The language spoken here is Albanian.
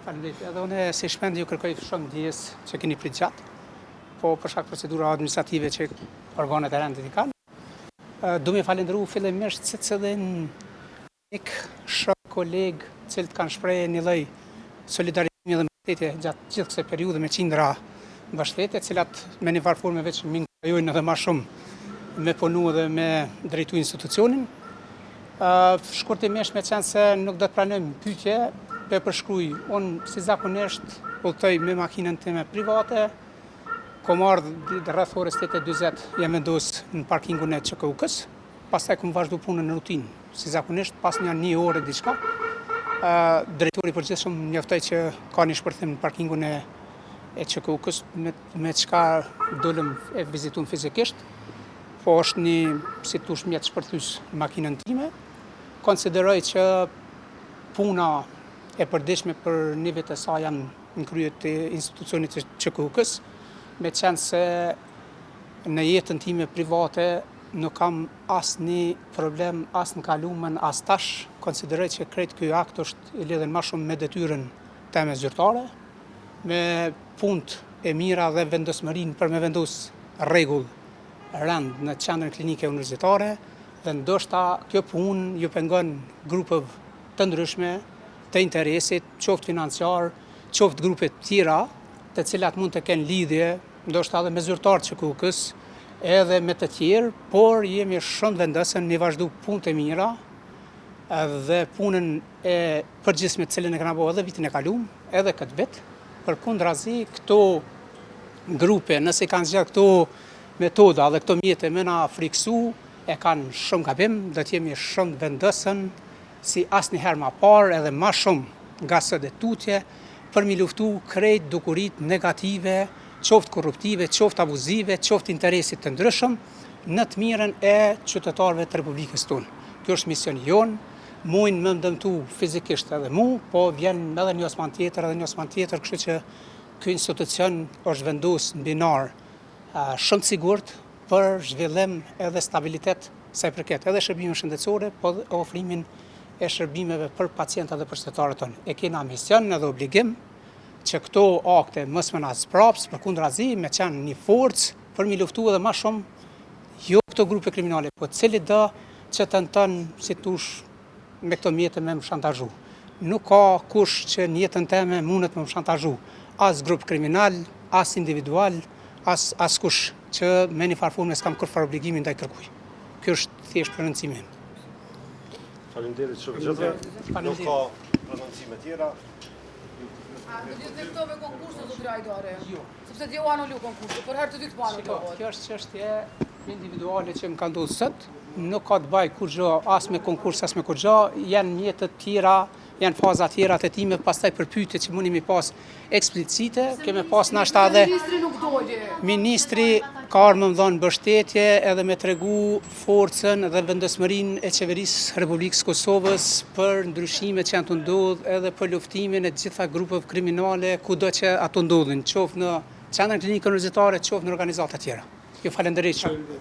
Faleminderit. Edhe unë si shpend ju kërkoj shumë ndjes që keni prit gjatë, po për shkak procedura administrative që organet e rendit i kanë. Du me falendëru fillimisht secilin mik, shok, koleg, cilët kanë shprehë një lloj solidariteti dhe mbështetje gjatë gjithë kësaj periudhe me qindra mbështetje, të cilat me një farë forme veç më inkurajojnë edhe më shumë me punu dhe me drejtu institucionin. Shkurtimisht me qenë se nuk do të pranojmë pyetje, përshkruaj, unë si zakonisht udhtoj me makinën time private, kom ardhur rreth orës 8:40 jam vendosur në parkingun e ÇKU-s, pastaj kom vazhdu punën në rutinë, si zakonisht pas një ore diçka. Drejtori i përgjithshëm njoftoi që ka një shpërthim në parkingun e ÇKU-s me çka dolëm e vizitum fizikisht, po është një si tush mjet shpërthys makinën time. Konsideroj që puna e përditshme për nivet e saj janë në krye të institucionit të ÇKU-s, me qenë se në jetën time private nuk kam asnjë problem as në kalumen as tash. Konsideroj që krejt ky akt është i lidhur më shumë me detyrën time zyrtare, me punët e mira dhe vendosmërinë për me vendos rregull rend në qendrën klinike universitare, dhe ndoshta kjo punë ju pengon grupeve të ndryshme të interesit, qoftë financiar, qoftë grupe të tjera, të cilat mund të kenë lidhje, ndoshta edhe me zyrtarët ÇKU-s, edhe me të tjerë, por jemi shumë vendosur në vazhdu punët e mira dhe punën e përgjithshme të cilën e kena bërë edhe vitin e kaluar, edhe këtë vit. Përkundrazi këto grupe, nëse kanë zgjedhur këto metoda dhe këto mjete me na friksu, e kanë shumë gabim, do të jemi shumë vendosën si asnjëherë më parë edhe më shumë nga së dhe tutje për mi luftu krejt dukuritë negative, qoftë korruptive, qoftë abuzive, qoftë interesit të ndryshëm në të mirën e qytetarëve të Republikës tonë. Kjo është misioni jonë, mujnë më dëmtu fizikisht edhe mu, po vjen edhe një osman tjetër, kështu që ky institucion është vendosur në binar shumë të sigurt për zhvillim edhe stabilitet sa i përket edhe shërbimeve shëndetësore, po dhe ofrimin e shërbimeve për pacientët dhe për qytetarët tonë. E kena mision edhe obligim që këto akte mos më na zbraps, përkundrazi me qenë një forcë për mi luftu edhe më shumë jo këto grupe kriminale, po cili do që tenton si tush me këto mjete me më shantazhu. Nuk ka kush që në jetën time mundet me më shantazhu, as grup kriminal, as individual, as kush që me një farë forme s'kam kurrë obligimin ndaj kërkuj. Kjo është thjesht prononcimi im. Faleminderit shumë gjithë. Nuk ka prononcime tjera. A do të tektove konkursin do drejtore? Jo. Sepse dhe u anulu konkursi, për herë të dytë po anulohet. Kjo është çështje individuale që më ka ndodhur sot, nuk ka të bëjë kurrë as me konkurs as me kurrë, janë mjete të tjera, janë faza të tjera të time, pastaj për pyetje që mundi mi pas eksplicite, kemë pas nashta edhe Ministri nuk doli. Ministri ka ardhur më dhënë mbështetje edhe me tregu forcën dhe vendosmërinë e qeverisë Republikës Kosovës për ndryshimet që janë të ndodhur edhe për luftimin e gjitha grupeve kriminale kudo që ato ndodhin, qoftë në qendrën klinike universitare, qoftë në organizata të tjera. Ju falenderoj shumë.